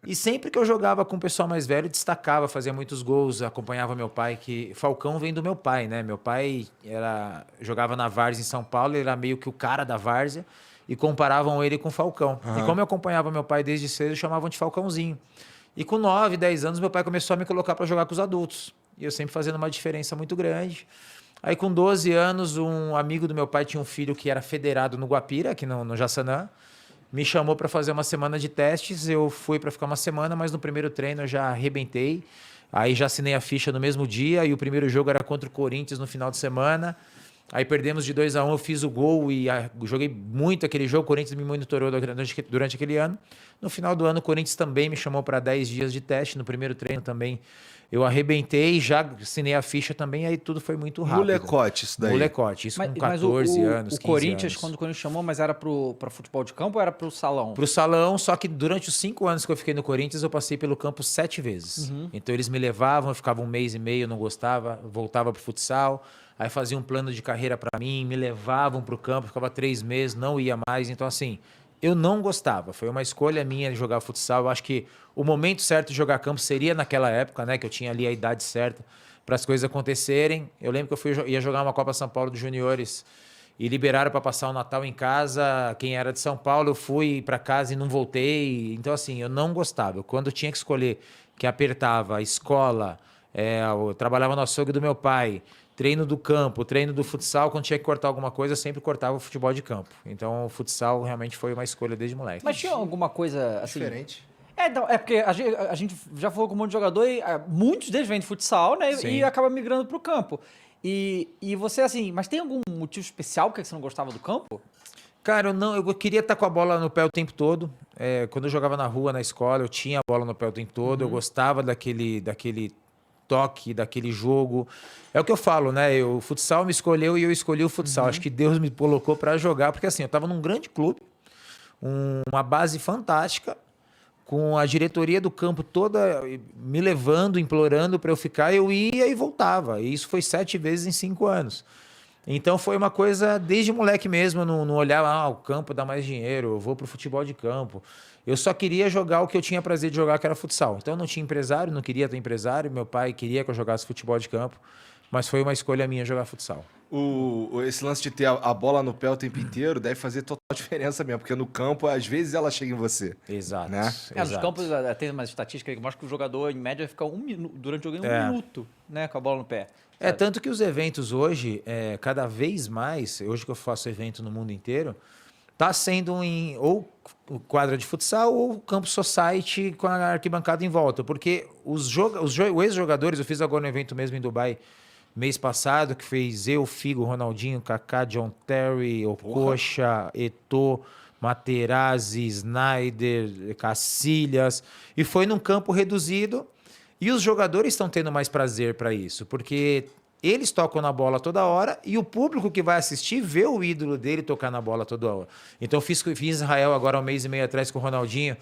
E sempre que eu jogava com o pessoal mais velho, destacava, fazia muitos gols, acompanhava meu pai, que Falcão vem do meu pai, né? Meu pai jogava na Várzea em São Paulo, ele era meio que o cara da Várzea, e comparavam ele com o Falcão. E Aham. como eu acompanhava meu pai desde cedo, chamavam de Falcãozinho. E com 9, 10 anos, meu pai começou a me colocar para jogar com os adultos. E eu sempre fazendo uma diferença muito grande. Aí com 12 anos, um amigo do meu pai tinha um filho que era federado no Guapira, aqui no Jaçanã. Me chamou para fazer uma semana de testes. Eu fui para ficar uma semana, mas no primeiro treino eu já arrebentei. Aí já assinei a ficha no mesmo dia e o primeiro jogo era contra o Corinthians no final de semana. Aí perdemos de 2-1, eu fiz o gol e joguei muito aquele jogo. O Corinthians me monitorou durante aquele ano. No final do ano, o Corinthians também me chamou para 10 dias de teste. No primeiro treino também eu arrebentei, já assinei a ficha também. Aí tudo foi muito rápido. Molecote isso daí. Molecote, isso com Mas 14 anos, o 15 Corinthians, anos. quando o Corinthians chamou, mas era para futebol de campo ou era para o salão? Pro salão, só que durante os 5 anos que eu fiquei no Corinthians, eu passei pelo campo 7 vezes. Então eles me levavam, eu ficava um mês e meio, não gostava, voltava pro futsal, aí fazia um plano de carreira para mim, me levavam pro campo, ficava 3 meses, não ia mais. Então assim, eu não gostava. Foi uma escolha minha de jogar futsal. Eu acho que o momento certo de jogar campo seria naquela época, né, que eu tinha ali a idade certa para as coisas acontecerem. Eu lembro que ia jogar uma Copa São Paulo dos Juniores e liberaram para passar o Natal em casa. Quem era de São Paulo, eu fui para casa e não voltei. Então, assim, eu não gostava. Quando eu tinha que escolher, que apertava a escola, eu trabalhava no açougue do meu pai, treino do campo, treino do futsal, quando tinha que cortar alguma coisa, eu sempre cortava o futebol de campo. Então, o futsal realmente foi uma escolha desde moleque. Mas tinha alguma coisa assim... Diferente. Não, é porque a gente já falou com um monte de jogador e muitos deles vêm de futsal, né? Sim. E acaba migrando pro campo. E você, assim, mas tem algum motivo especial por que você não gostava do campo? Cara, eu queria estar com a bola no pé o tempo todo. Quando eu jogava na rua, na escola, eu tinha a bola no pé o tempo todo. Eu gostava daquele toque, daquele jogo. É o que eu falo, né? O futsal me escolheu e eu escolhi o futsal. Acho que Deus me colocou para jogar, porque assim, eu estava num grande clube, uma base fantástica, com a diretoria do campo toda me levando, implorando para eu ficar, eu ia e voltava. E isso foi 7 vezes em 5 anos. Então foi uma coisa desde moleque mesmo, eu não olhava, o campo dá mais dinheiro, eu vou pro futebol de campo. Eu só queria jogar o que eu tinha prazer de jogar, que era futsal. Então eu não tinha empresário, não queria ter empresário, meu pai queria que eu jogasse futebol de campo, mas foi uma escolha minha jogar futsal. Esse lance de ter a bola no pé o tempo inteiro deve fazer total diferença mesmo, porque no campo, às vezes, ela chega em você. Exato. Né? Nos exato. campos tem uma estatística que mostra que o jogador, em média, fica durante o jogo um minuto, né? Com a bola no pé. Sabe? Tanto que os eventos hoje, cada vez mais, hoje que eu faço evento no mundo inteiro, tá sendo ou quadra de futsal ou campo society com a arquibancada em volta. Porque os ex-jogadores, eu fiz agora um evento mesmo em Dubai, mês passado, que fez eu, Figo, Ronaldinho, Kaká, John Terry, Okocha, Eto'o, Materazzi, Snyder, Cacilhas, e foi num campo reduzido. E os jogadores estão tendo mais prazer para isso, porque eles tocam na bola toda hora e o público que vai assistir vê o ídolo dele tocar na bola toda hora. Então eu fiz Israel agora um mês e meio atrás com o Ronaldinho.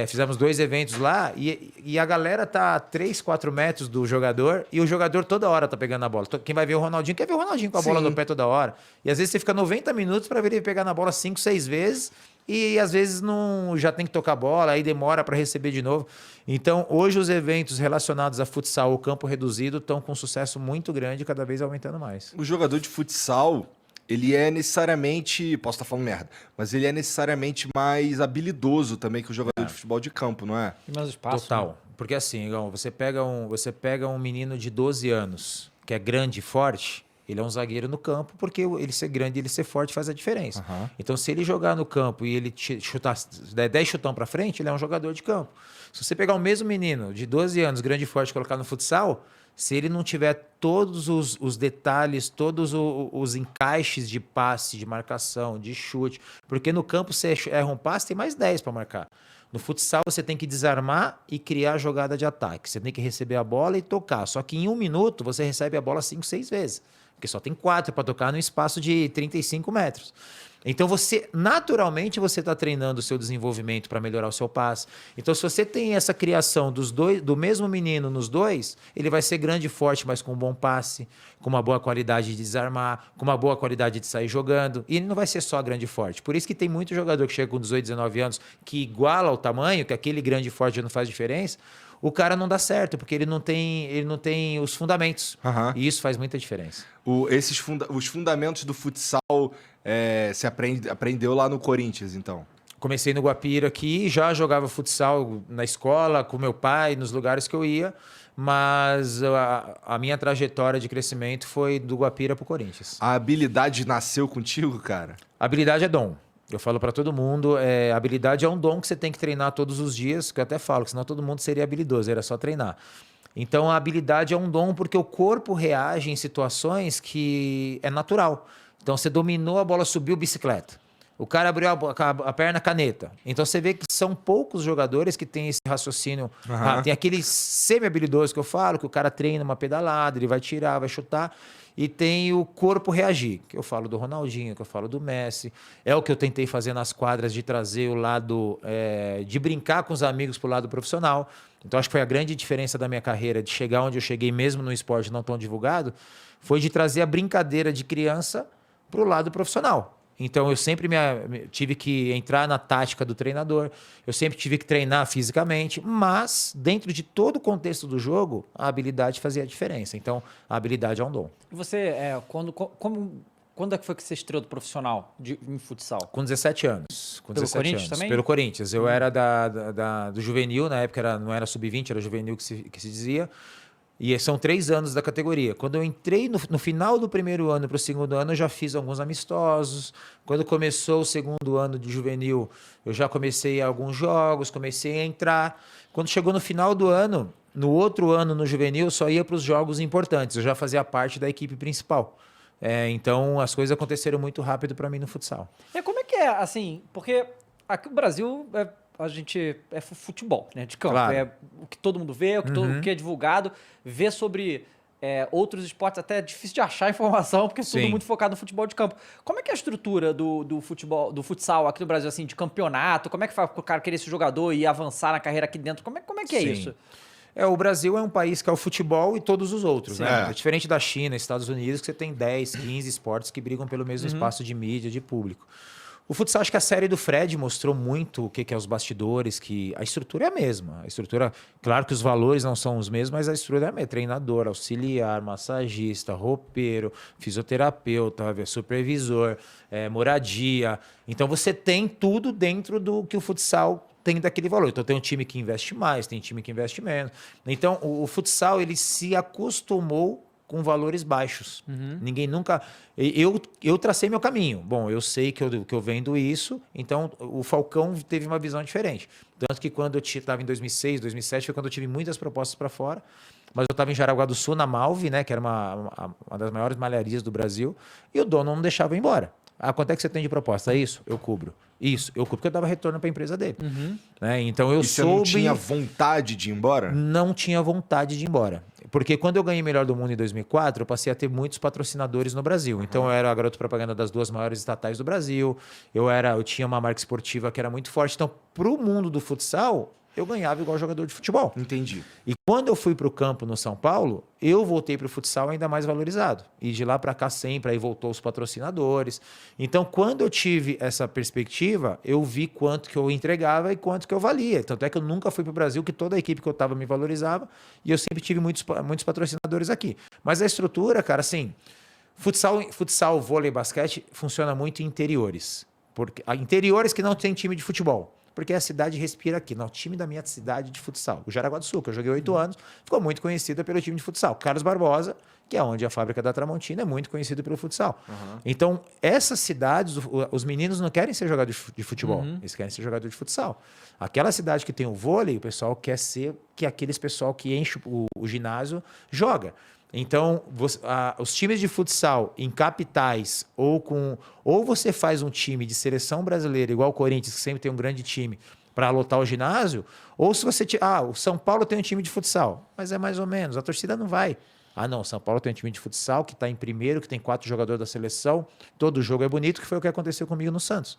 Fizemos 2 eventos lá e a galera tá a 3, 4 metros do jogador e o jogador toda hora tá pegando a bola. Quem vai ver o Ronaldinho quer ver o Ronaldinho com a bola no pé toda hora. E às vezes você fica 90 minutos para ver ele pegar na bola 5, 6 vezes e às vezes não já tem que tocar a bola, aí demora para receber de novo. Então hoje os eventos relacionados a futsal ou campo reduzido estão com um sucesso muito grande, cada vez aumentando mais. O jogador de futsal, ele é necessariamente, posso estar falando merda, mas ele é necessariamente mais habilidoso também que o jogador de futebol de campo, não é? E mais espaço. Total. Né? Porque assim, Igão, você pega um menino de 12 anos, que é grande e forte, ele é um zagueiro no campo, porque ele ser grande e ele ser forte faz a diferença. Então, se ele jogar no campo e ele chutar, der 10 chutão pra frente, ele é um jogador de campo. Se você pegar o mesmo menino de 12 anos, grande e forte, e colocar no futsal, se ele não tiver todos os detalhes, todos os encaixes de passe, de marcação, de chute, porque no campo você erra um passe, tem mais 10 para marcar. No futsal você tem que desarmar e criar a jogada de ataque. Você tem que receber a bola e tocar. Só que em 1 minuto você recebe a bola 5, 6 vezes. porque só tem 4 para tocar num espaço de 35 metros. Então, naturalmente, você está treinando o seu desenvolvimento para melhorar o seu passe. Então, se você tem essa criação do mesmo menino nos dois, ele vai ser grande e forte, mas com um bom passe, com uma boa qualidade de desarmar, com uma boa qualidade de sair jogando. E ele não vai ser só grande e forte. Por isso que tem muito jogador que chega com 18, 19 anos, que iguala o tamanho, que aquele grande e forte já não faz diferença. O cara não dá certo, porque ele não tem os fundamentos. E isso faz muita diferença. Os fundamentos do futsal você aprendeu lá no Corinthians, então? Comecei no Guapira aqui, já jogava futsal na escola, com meu pai, nos lugares que eu ia, mas a minha trajetória de crescimento foi do Guapira pro Corinthians. A habilidade nasceu contigo, cara? A habilidade é dom. Eu falo para todo mundo, a habilidade é um dom que você tem que treinar todos os dias, que eu até falo, que senão todo mundo seria habilidoso, era só treinar. Então a habilidade é um dom porque o corpo reage em situações que é natural. Então você dominou, a bola subiu, bicicleta. O cara abriu a perna, caneta. Então você vê que são poucos jogadores que têm esse raciocínio. Tem aquele semi-habilidoso que eu falo, que o cara treina uma pedalada, ele vai tirar, vai chutar. E tem o corpo reagir, que eu falo do Ronaldinho, que eu falo do Messi. É o que eu tentei fazer nas quadras, de trazer o lado, de brincar com os amigos pro lado profissional. Então acho que foi a grande diferença da minha carreira, de chegar onde eu cheguei, mesmo no esporte não tão divulgado, foi de trazer a brincadeira de criança pro lado profissional. Então eu sempre tive que entrar na tática do treinador, eu sempre tive que treinar fisicamente, mas dentro de todo o contexto do jogo, a habilidade fazia a diferença. Então a habilidade é um dom. E você, quando é que foi que você estreou do profissional em futsal? Com 17 anos. Pelo Corinthians também? Pelo Corinthians. Eu era do juvenil, na época não era sub-20, era juvenil que se dizia. E são 3 anos da categoria. Quando eu entrei no final do primeiro ano para o segundo ano, eu já fiz alguns amistosos. Quando começou o segundo ano de juvenil, eu já comecei alguns jogos, comecei a entrar. Quando chegou no final do ano, no outro ano no juvenil, eu só ia para os jogos importantes. Eu já fazia parte da equipe principal. Então, as coisas aconteceram muito rápido para mim no futsal. Como é que é, assim, porque aqui no Brasil a gente é futebol, né, de campo. Claro. É o que todo mundo vê, o que é divulgado. Vê sobre outros esportes, até é difícil de achar informação, porque é tudo muito focado no futebol de campo. Como é que é a estrutura do futebol, do futsal aqui no Brasil, assim, de campeonato? Como é que faz para o cara querer ser jogador e avançar na carreira aqui dentro? Como é que é isso? O Brasil é um país que é o futebol e todos os outros, né? É diferente da China, Estados Unidos, que você tem 10, 15 esportes que brigam pelo mesmo espaço de mídia, de público. O futsal, acho que a série do Fred mostrou muito o que é os bastidores, que a estrutura é a mesma. A estrutura, claro que os valores não são os mesmos, mas a estrutura é a mesma. Treinador, auxiliar, massagista, roupeiro, fisioterapeuta, supervisor, moradia. Então você tem tudo dentro do que o futsal tem daquele valor. Então tem um time que investe mais, tem time que investe menos. Então o futsal, ele se acostumou com valores baixos. Ninguém nunca... Eu tracei meu caminho. Bom, eu sei que eu vendo isso, então o Falcão teve uma visão diferente. Tanto que quando eu estava em 2006, 2007, foi quando eu tive muitas propostas para fora, mas eu estava em Jaraguá do Sul, na Malve, né, que era uma das maiores malharias do Brasil, e o dono não deixava eu ir embora. Quanto é que você tem de proposta? Isso, eu cubro. Isso, eu cubro, porque eu dava retorno para a empresa dele. Né? Então eu você não tinha vontade de ir embora? Não tinha vontade de ir embora. Porque quando eu ganhei Melhor do Mundo em 2004, eu passei a ter muitos patrocinadores no Brasil. Então eu era a garoto propaganda das 2 maiores estatais do Brasil. Eu tinha uma marca esportiva que era muito forte. Então, para o mundo do futsal, eu ganhava igual jogador de futebol. Entendi. E quando eu fui para o campo no São Paulo, eu voltei para o futsal ainda mais valorizado. E de lá para cá sempre, aí voltou os patrocinadores. Então, quando eu tive essa perspectiva, eu vi quanto que eu entregava e quanto que eu valia. Tanto é que eu nunca fui para o Brasil, que toda a equipe que eu estava me valorizava, e eu sempre tive muitos patrocinadores aqui. Mas a estrutura, cara, assim, futsal, vôlei, basquete, funciona muito em interiores. Interiores que não tem time de futebol. Porque a cidade respira aqui. Não, o time da minha cidade de futsal. O Jaraguá do Sul, que eu joguei 8 anos, ficou muito conhecida pelo time de futsal. Carlos Barbosa, que é onde a fábrica da Tramontina é muito conhecido pelo futsal. Então, essas cidades, os meninos não querem ser jogadores de futebol. Eles querem ser jogadores de futsal. Aquela cidade que tem o vôlei, o pessoal quer ser que aqueles pessoal que enche o ginásio joga. Então, os times de futsal em capitais ou você faz um time de seleção brasileira, igual o Corinthians, que sempre tem um grande time, para lotar o ginásio, ou se você... o São Paulo tem um time de futsal, mas é mais ou menos, a torcida não vai. Ah, não, São Paulo tem um time de futsal que está em primeiro, que tem 4 jogadores da seleção, todo jogo é bonito, que foi o que aconteceu comigo no Santos.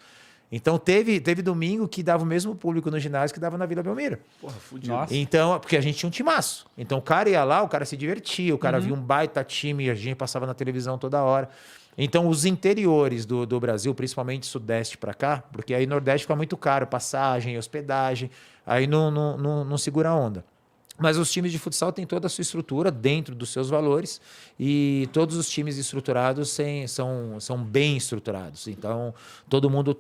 Então teve domingo que dava o mesmo público no ginásio que dava na Vila Belmiro. Porra, fudido. Nossa. Então, porque a gente tinha um timaço. Então o cara ia lá, o cara se divertia, o cara via um baita time, a gente passava na televisão toda hora. Então os interiores do Brasil, principalmente Sudeste para cá, porque aí Nordeste fica muito caro, passagem, hospedagem, aí não segura a onda. Mas os times de futsal têm toda a sua estrutura dentro dos seus valores e todos os times estruturados são bem estruturados. Então, todo mundo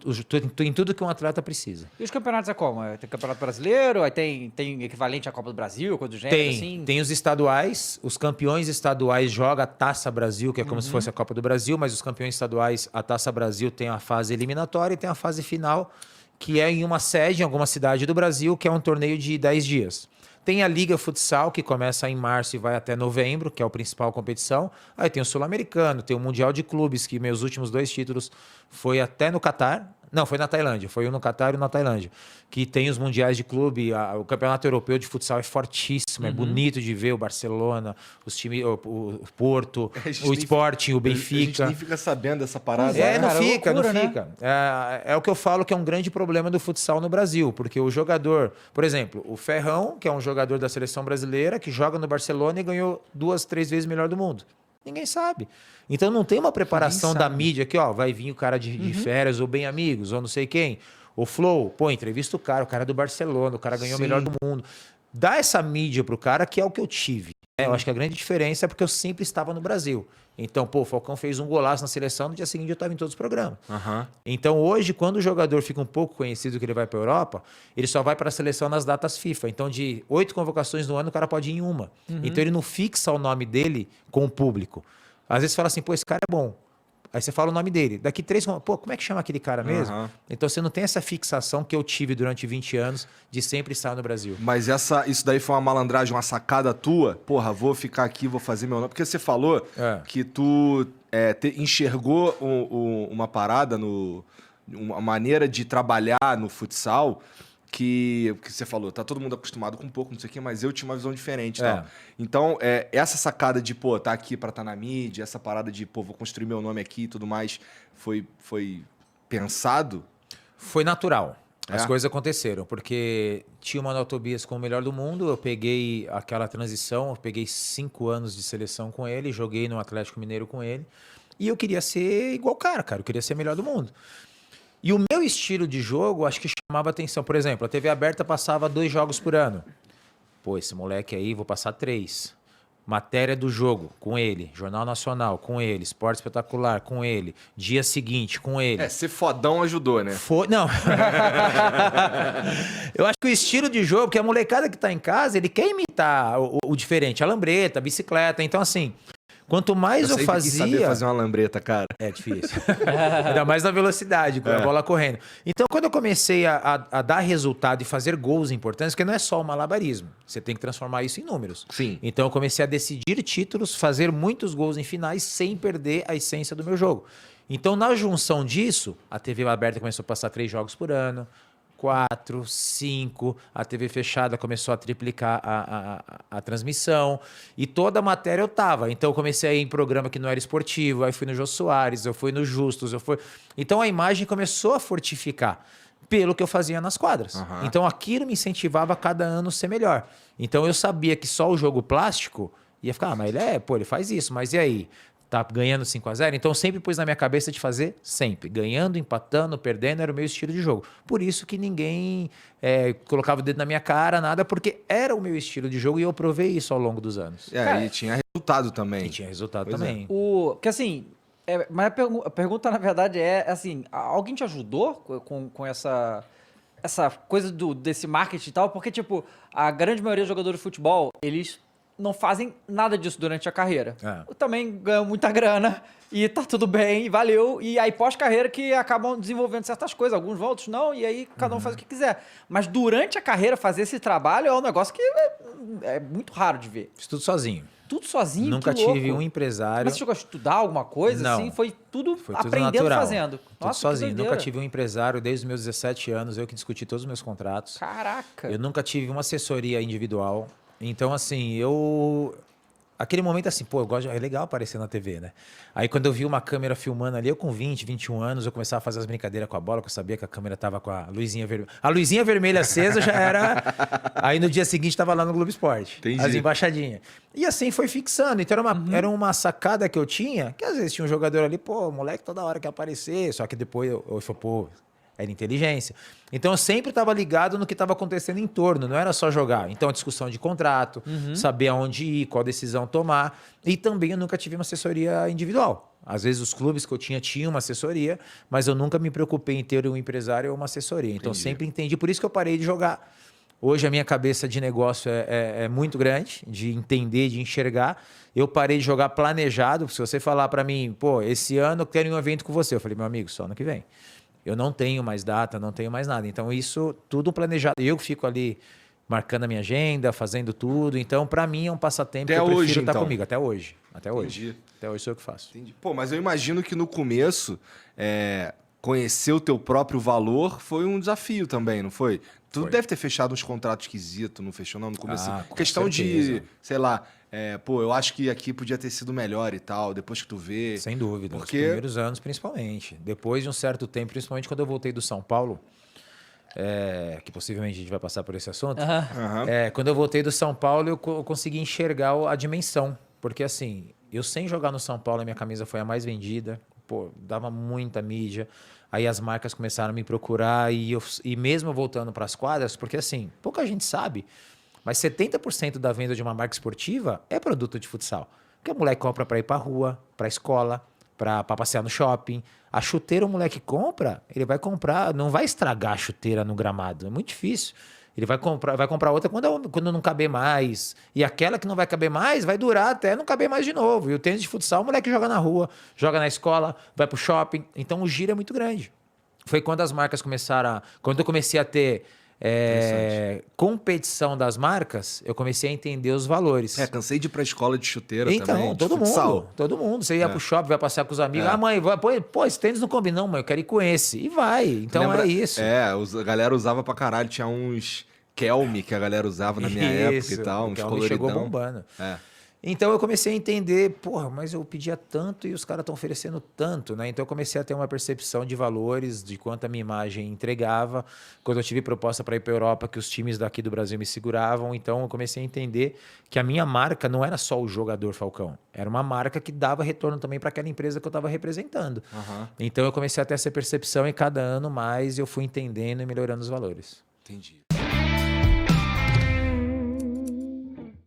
tem tudo que um atleta precisa. E os campeonatos é como? Tem campeonato brasileiro, aí tem equivalente à Copa do Brasil, coisa do gênero, assim? Tem os estaduais, os campeões estaduais jogam a Taça Brasil, que é como se fosse a Copa do Brasil, mas os campeões estaduais, a Taça Brasil tem a fase eliminatória e tem a fase final, que é em uma sede, em alguma cidade do Brasil, que é um torneio de 10 dias. Tem a Liga Futsal, que começa em março e vai até novembro, que é a principal competição. Aí tem o Sul-Americano, tem o Mundial de Clubes, que meus últimos 2 títulos foi até no Catar. Não, foi na Tailândia. Foi um no Catar e um na Tailândia. Que tem os mundiais de clube. O Campeonato Europeu de Futsal é fortíssimo. É bonito de ver o Barcelona, os times, o Porto, o Sporting, o Benfica. A gente nem fica sabendo dessa parada. Não cara, fica, loucura, não né? fica. É o que eu falo que é um grande problema do futsal no Brasil, porque o jogador, por exemplo, o Ferrão, que é um jogador da seleção brasileira, que joga no Barcelona e ganhou 2, 3 vezes melhor do mundo. Ninguém sabe. Então não tem uma preparação da mídia que, ó, vai vir o cara de férias, ou bem amigos, ou não sei quem. O Flow, pô, entrevista o cara é do Barcelona, o cara ganhou o melhor do mundo. Dá essa mídia pro cara, que é o que eu tive. Eu acho que a grande diferença é porque eu sempre estava no Brasil. Então, pô, o Falcão fez um golaço na seleção, no dia seguinte eu estava em todos os programas. Então, hoje, quando o jogador fica um pouco conhecido que ele vai para a Europa, ele só vai para a seleção nas datas FIFA. Então, de 8 convocações no ano, o cara pode ir em uma. Então, ele não fixa o nome dele com o público. Às vezes fala assim, pô, esse cara é bom. Aí você fala o nome dele. Daqui 3, pô, como é que chama aquele cara mesmo? Então você não tem essa fixação que eu tive durante 20 anos de sempre estar no Brasil. Mas isso daí foi uma malandragem, uma sacada tua? Porra, vou ficar aqui, vou fazer meu nome. Porque você falou que tu enxergou uma parada, uma maneira de trabalhar no futsal que você falou, tá todo mundo acostumado com um pouco, não sei o quê, mas eu tinha uma visão diferente. Tal. Então, essa sacada de, pô, tá aqui pra estar na mídia, essa parada de, pô, vou construir meu nome aqui e tudo mais, foi pensado? Foi natural. As coisas aconteceram, porque tinha o Manuel Tobias como o melhor do mundo, eu peguei aquela transição, eu peguei 5 anos de seleção com ele, joguei no Atlético Mineiro com ele, e eu queria ser igual o cara, eu queria ser o melhor do mundo. E o meu estilo de jogo, acho que chamava atenção. Por exemplo, a TV aberta passava 2 jogos por ano. Pô, esse moleque aí, vou passar 3. Matéria do jogo, com ele. Jornal Nacional, com ele. Esporte Espetacular, com ele. Dia seguinte, com ele. Ser fodão ajudou, né? Não. Eu acho que o estilo de jogo, porque a molecada que tá em casa, ele quer imitar o diferente. A lambreta, a bicicleta. Então, assim... Quanto mais eu fazia... quis saber fazer uma lambreta, cara. É difícil. Ainda mais na velocidade, com a bola correndo. Então, quando eu comecei a dar resultado e fazer gols importantes, porque não é só o malabarismo. Você tem que transformar isso em números. Sim. Então, eu comecei a decidir títulos, fazer muitos gols em finais, sem perder a essência do meu jogo. Então, na junção disso, a TV aberta começou a passar 3 jogos por ano, 4, 5, a TV fechada começou a triplicar a transmissão e toda a matéria eu tava. Então eu comecei a ir em programa que não era esportivo, aí fui no Jô Soares, eu fui no Justus, Então a imagem começou a fortificar pelo que eu fazia nas quadras. Então aquilo me incentivava a cada ano ser melhor. Então eu sabia que só o jogo plástico ia ficar, mas ele faz isso, mas e aí? Tá ganhando 5-0, então eu sempre pus na minha cabeça de fazer sempre. Ganhando, empatando, perdendo, era o meu estilo de jogo. Por isso que ninguém colocava o dedo na minha cara, nada, porque era o meu estilo de jogo e eu provei isso ao longo dos anos. E tinha resultado também. E tinha resultado também. Porque assim, mas a pergunta na verdade é assim, alguém te ajudou com essa coisa desse marketing e tal? Porque tipo, a grande maioria dos jogadores de futebol, eles não fazem nada disso durante a carreira. Também ganham muita grana e tá tudo bem, e valeu. E aí pós-carreira que acabam desenvolvendo certas coisas. Alguns vão, outros não, e aí cada um faz o que quiser. Mas durante a carreira fazer esse trabalho é um negócio que é muito raro de ver. Fiz tudo sozinho. Tudo sozinho, Nunca tive um empresário. Mas você chegou a estudar alguma coisa? Não. Assim? Foi tudo aprendendo natural. fazendo. Tudo sozinho. Nunca tive um empresário desde os meus 17 anos. Eu que discuti todos os meus contratos. Caraca. Eu nunca tive uma assessoria individual. Então, assim, eu aquele momento assim, pô, é legal aparecer na TV, né? Aí quando eu vi uma câmera filmando ali, eu com 20, 21 anos, eu começava a fazer as brincadeiras com a bola, que eu sabia que a câmera tava com a luzinha vermelha. A luzinha vermelha acesa já era... Aí no dia seguinte tava lá no Globo Esporte. Entendi. As embaixadinhas. E assim foi fixando. Então era uma sacada que eu tinha, que às vezes tinha um jogador ali, pô, moleque toda hora quer aparecer, só que depois eu falei, pô... Era inteligência. Então, eu sempre estava ligado no que estava acontecendo em torno, não era só jogar. Então, a discussão de contrato, saber aonde ir, qual decisão tomar. E também eu nunca tive uma assessoria individual. Às vezes, os clubes que eu tinha uma assessoria, mas eu nunca me preocupei em ter um empresário ou uma assessoria. Então, sempre entendi. Por isso que eu parei de jogar. Hoje, a minha cabeça de negócio é muito grande, de entender, de enxergar. Eu parei de jogar planejado. Se você falar para mim, pô, esse ano eu quero um evento com você. Eu falei, meu amigo, só ano que vem. Eu não tenho mais data, não tenho mais nada. Então, isso tudo planejado. Eu fico ali marcando a minha agenda, fazendo tudo. Então, para mim, é um passatempo até que eu prefiro hoje, estar então. comigo. Até hoje. Até hoje. Entendi. Até hoje sou eu que faço. Entendi. Pô, mas eu imagino que no começo, conhecer o teu próprio valor foi um desafio também, não foi? Tu deve ter fechado uns contratos esquisitos, não fechou não no começo? Com questão certeza. de, sei lá, pô, eu acho que aqui podia ter sido melhor e tal, depois que tu vê. Sem dúvida. Porque... Nos primeiros anos, principalmente. Depois de um certo tempo, principalmente quando eu voltei do São Paulo, que possivelmente a gente vai passar por esse assunto. Quando eu voltei do São Paulo, eu consegui enxergar a dimensão. Porque assim, eu sem jogar no São Paulo, a minha camisa foi a mais vendida. Pô, dava muita mídia. Aí as marcas começaram a me procurar e mesmo voltando para as quadras, porque assim, pouca gente sabe, mas 70% da venda de uma marca esportiva é produto de futsal. Porque o moleque compra para ir para a rua, para a escola, para passear no shopping. A chuteira o moleque compra, ele vai comprar, não vai estragar a chuteira no gramado, é muito difícil. Ele vai comprar outra quando não caber mais. E aquela que não vai caber mais vai durar até não caber mais de novo. E o tênis de futsal, o moleque joga na rua, joga na escola, vai pro shopping. Então o giro é muito grande. Foi quando as marcas começaram quando eu comecei a ter competição das marcas, eu comecei a entender os valores. Cansei de ir pra escola de chuteira também. Então, todo mundo. Você ia pro shopping, vai passear com os amigos. Ah, mãe, pô, esse tênis não combina, não, mãe, eu quero ir com esse. E vai. Então é isso. A galera usava pra caralho. Tinha uns Kelme que a galera usava na minha época e tal, uns coloridão. Chegou bombando. Então eu comecei a entender, porra, mas eu pedia tanto e os caras estão oferecendo tanto, né? Então eu comecei a ter uma percepção de valores, de quanto a minha imagem entregava. Quando eu tive proposta para ir para a Europa, que os times daqui do Brasil me seguravam, então eu comecei a entender que a minha marca não era só o jogador Falcão, era uma marca que dava retorno também para aquela empresa que eu estava representando. Então eu comecei a ter essa percepção e cada ano mais eu fui entendendo e melhorando os valores. Entendi.